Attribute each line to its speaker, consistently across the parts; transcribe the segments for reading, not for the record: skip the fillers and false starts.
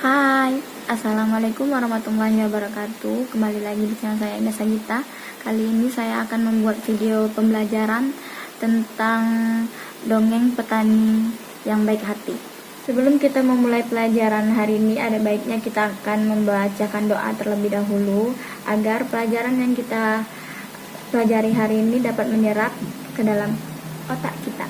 Speaker 1: Hai, Assalamualaikum warahmatullahi wabarakatuh. Kembali lagi di channel saya, Indah Sagita. Kali ini saya akan membuat video pembelajaran tentang dongeng petani yang baik hati. Sebelum kita memulai pelajaran hari ini, ada baiknya kita akan membacakan doa terlebih dahulu agar pelajaran yang kita pelajari hari ini dapat menyerap ke dalam otak kita.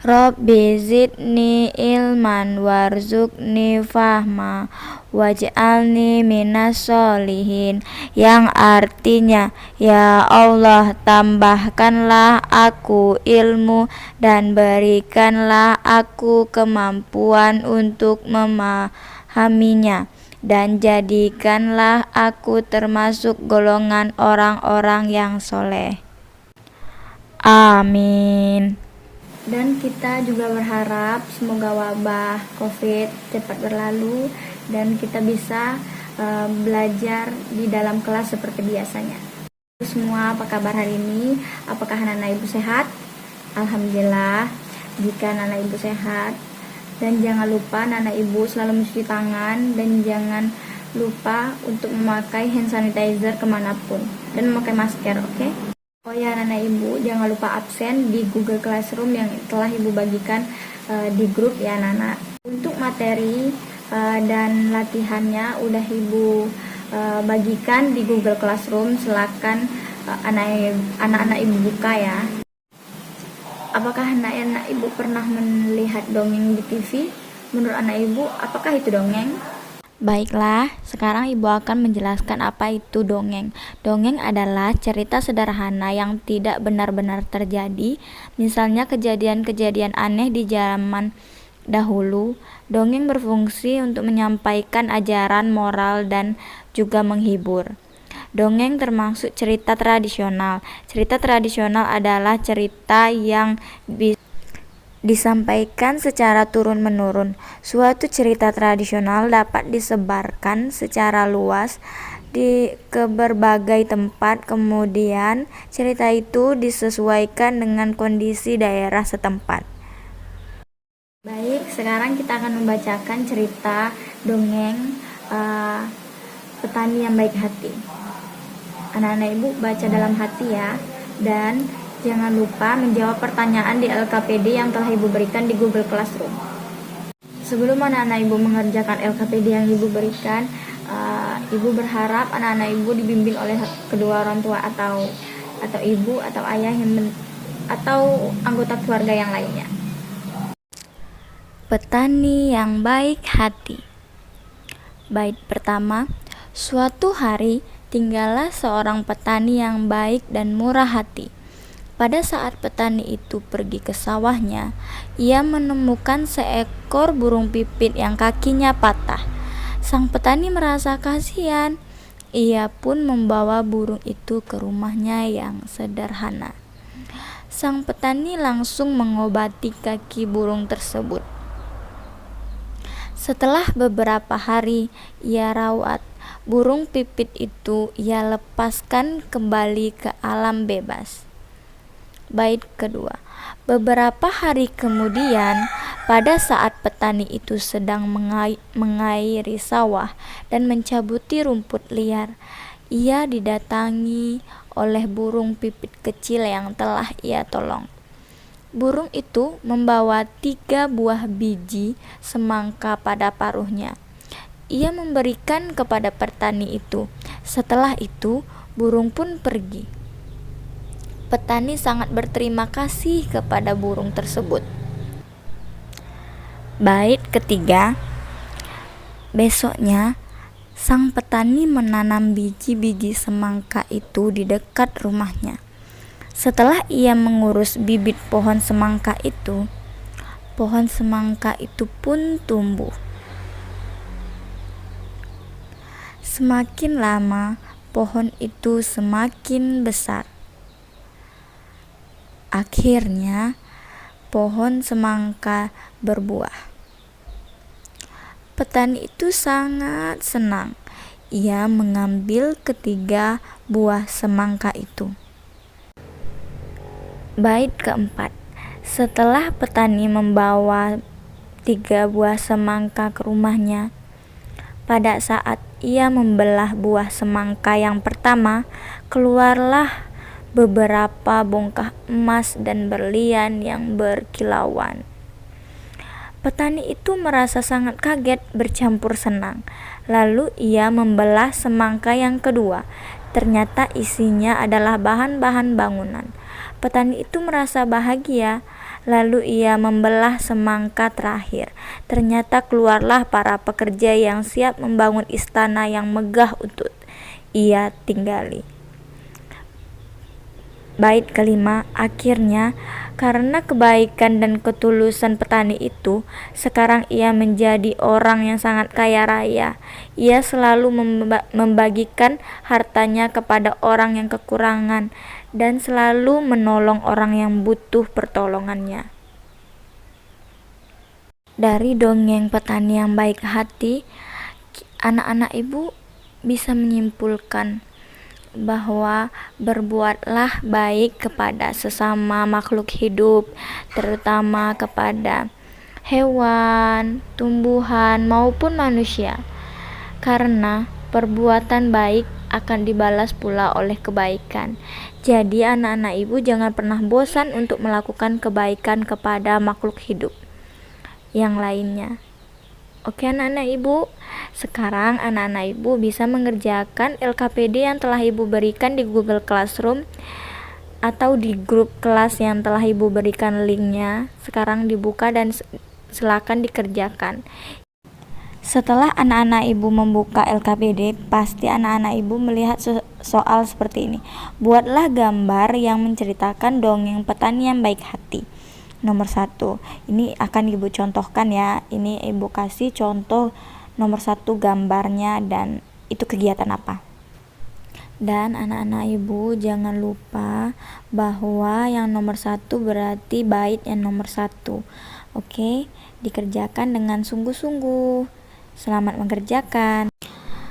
Speaker 1: Rabbi zidni ilman warzuqni fahma waj'alni minas solihin, yang artinya, ya Allah, tambahkanlah aku ilmu dan berikanlah aku kemampuan untuk memahaminya, dan jadikanlah aku termasuk golongan orang-orang yang soleh. Amin. Dan kita juga berharap semoga wabah COVID cepat berlalu dan kita bisa belajar di dalam kelas seperti biasanya. Semua, apa kabar hari ini? Apakah anak-anak ibu sehat? Alhamdulillah. Jika anak-anak ibu sehat, dan jangan lupa anak-anak ibu selalu mencuci tangan dan jangan lupa untuk memakai hand sanitizer kemanapun dan memakai masker, oke? Oh ya, anak-anak ibu, jangan lupa absen di Google Classroom yang telah ibu bagikan di grup ya anak-anak. Untuk materi dan latihannya udah ibu bagikan di Google Classroom. Silakan anak-anak ibu buka ya. Apakah anak-anak ibu pernah melihat dongeng di TV? Menurut anak ibu, apakah itu dongeng? Baiklah, sekarang ibu akan menjelaskan apa itu dongeng. Dongeng adalah cerita sederhana yang tidak benar-benar terjadi, misalnya kejadian-kejadian aneh di zaman dahulu. Dongeng berfungsi untuk menyampaikan ajaran moral dan juga menghibur. Dongeng termasuk cerita tradisional. Cerita tradisional adalah cerita yang disampaikan secara turun-menurun. Suatu cerita tradisional dapat disebarkan secara luas ke berbagai tempat, kemudian cerita itu disesuaikan dengan kondisi daerah setempat. Baik, sekarang kita akan membacakan cerita dongeng petani yang baik hati. Anak-anak ibu baca dalam hati ya, dan jangan lupa menjawab pertanyaan di LKPD yang telah ibu berikan di Google Classroom. Sebelum anak-anak ibu mengerjakan LKPD yang ibu berikan, ibu berharap anak-anak ibu dibimbing oleh kedua orang tua atau ibu atau ayah atau anggota keluarga yang lainnya. Petani yang baik hati. Bait pertama. Suatu hari tinggallah seorang petani yang baik dan murah hati. Pada saat petani itu pergi ke sawahnya, ia menemukan seekor burung pipit yang kakinya patah. Sang petani merasa kasihan. Ia pun membawa burung itu ke rumahnya yang sederhana. Sang petani langsung mengobati kaki burung tersebut. Setelah beberapa hari ia rawat, burung pipit itu ia lepaskan kembali ke alam bebas. Bait kedua. Beberapa hari kemudian, pada saat petani itu sedang mengairi sawah dan mencabuti rumput liar, ia didatangi oleh burung pipit kecil yang telah ia tolong. Burung itu membawa 3 buah biji semangka pada paruhnya. Ia memberikan kepada petani itu. Setelah itu, burung pun pergi. Petani sangat berterima kasih kepada burung tersebut. Bait ketiga. Besoknya, sang petani menanam biji-biji semangka itu di dekat rumahnya. Setelah ia mengurus bibit pohon semangka itu pun tumbuh. Semakin lama, pohon itu semakin besar. Akhirnya, pohon semangka berbuah. Petani itu sangat senang. Ia mengambil ketiga buah semangka itu. Bait keempat. Setelah petani membawa 3 buah semangka ke rumahnya. Pada saat ia membelah buah semangka yang pertama, keluarlah beberapa bongkah emas dan berlian yang berkilauan. Petani itu merasa sangat kaget bercampur senang. Lalu ia membelah semangka yang kedua. Ternyata isinya adalah bahan-bahan bangunan. Petani itu merasa bahagia. Lalu ia membelah semangka terakhir. Ternyata keluarlah para pekerja yang siap membangun istana yang megah untuk ia tinggali. Bait kelima, akhirnya karena kebaikan dan ketulusan petani itu, sekarang ia menjadi orang yang sangat kaya raya. Ia selalu membagikan hartanya kepada orang yang kekurangan dan selalu menolong orang yang butuh pertolongannya. Dari dongeng petani yang baik hati, anak-anak ibu bisa menyimpulkan bahwa berbuatlah baik kepada sesama makhluk hidup, terutama kepada hewan, tumbuhan, maupun manusia, karena perbuatan baik akan dibalas pula oleh kebaikan. Jadi anak-anak ibu jangan pernah bosan untuk melakukan kebaikan kepada makhluk hidup yang lainnya. Oke anak-anak ibu, sekarang anak-anak ibu bisa mengerjakan LKPD yang telah ibu berikan di Google Classroom atau di grup kelas yang telah ibu berikan linknya. Sekarang dibuka dan silakan dikerjakan. Setelah anak-anak ibu membuka LKPD, pasti anak-anak ibu melihat soal seperti ini. Buatlah gambar yang menceritakan dongeng petani yang baik hati. Nomor 1, ini akan ibu contohkan ya. Ini ibu kasih contoh nomor 1 gambarnya dan itu kegiatan apa. Dan anak-anak ibu jangan lupa bahwa yang nomor 1 berarti bait yang nomor 1. Oke, dikerjakan dengan sungguh-sungguh. Selamat mengerjakan.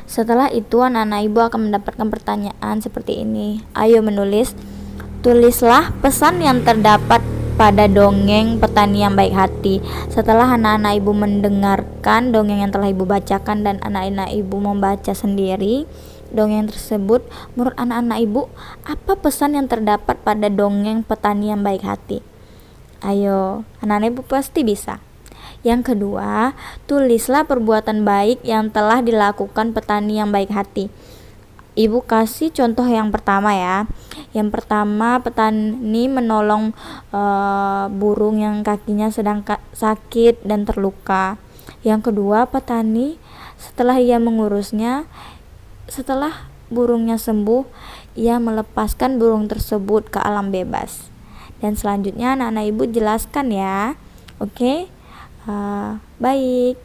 Speaker 1: Setelah itu anak-anak ibu akan mendapatkan pertanyaan seperti ini. Ayo menulis. Tulislah pesan yang terdapat pada dongeng petani yang baik hati. Setelah anak-anak ibu mendengarkan dongeng yang telah ibu bacakan dan anak-anak ibu membaca sendiri dongeng tersebut, menurut anak-anak ibu, apa pesan yang terdapat pada dongeng petani yang baik hati? Ayo, anak-anak ibu pasti bisa. Yang kedua, tulislah perbuatan baik yang telah dilakukan petani yang baik hati. Ibu kasih contoh yang pertama ya. Yang pertama, petani menolong burung yang kakinya sedang sakit dan terluka. Yang kedua, petani setelah ia mengurusnya, setelah burungnya sembuh, ia melepaskan burung tersebut ke alam bebas. Dan selanjutnya anak-anak ibu jelaskan ya. Oke, baik.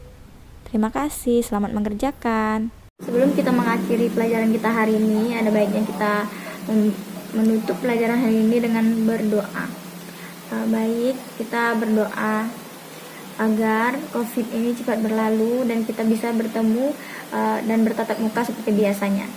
Speaker 1: Terima kasih, selamat mengerjakan. Sebelum kita mengakhiri pelajaran kita hari ini, ada baiknya kita menutup pelajaran hari ini dengan berdoa. Baik, kita berdoa agar COVID ini cepat berlalu dan kita bisa bertemu dan bertatap muka seperti biasanya.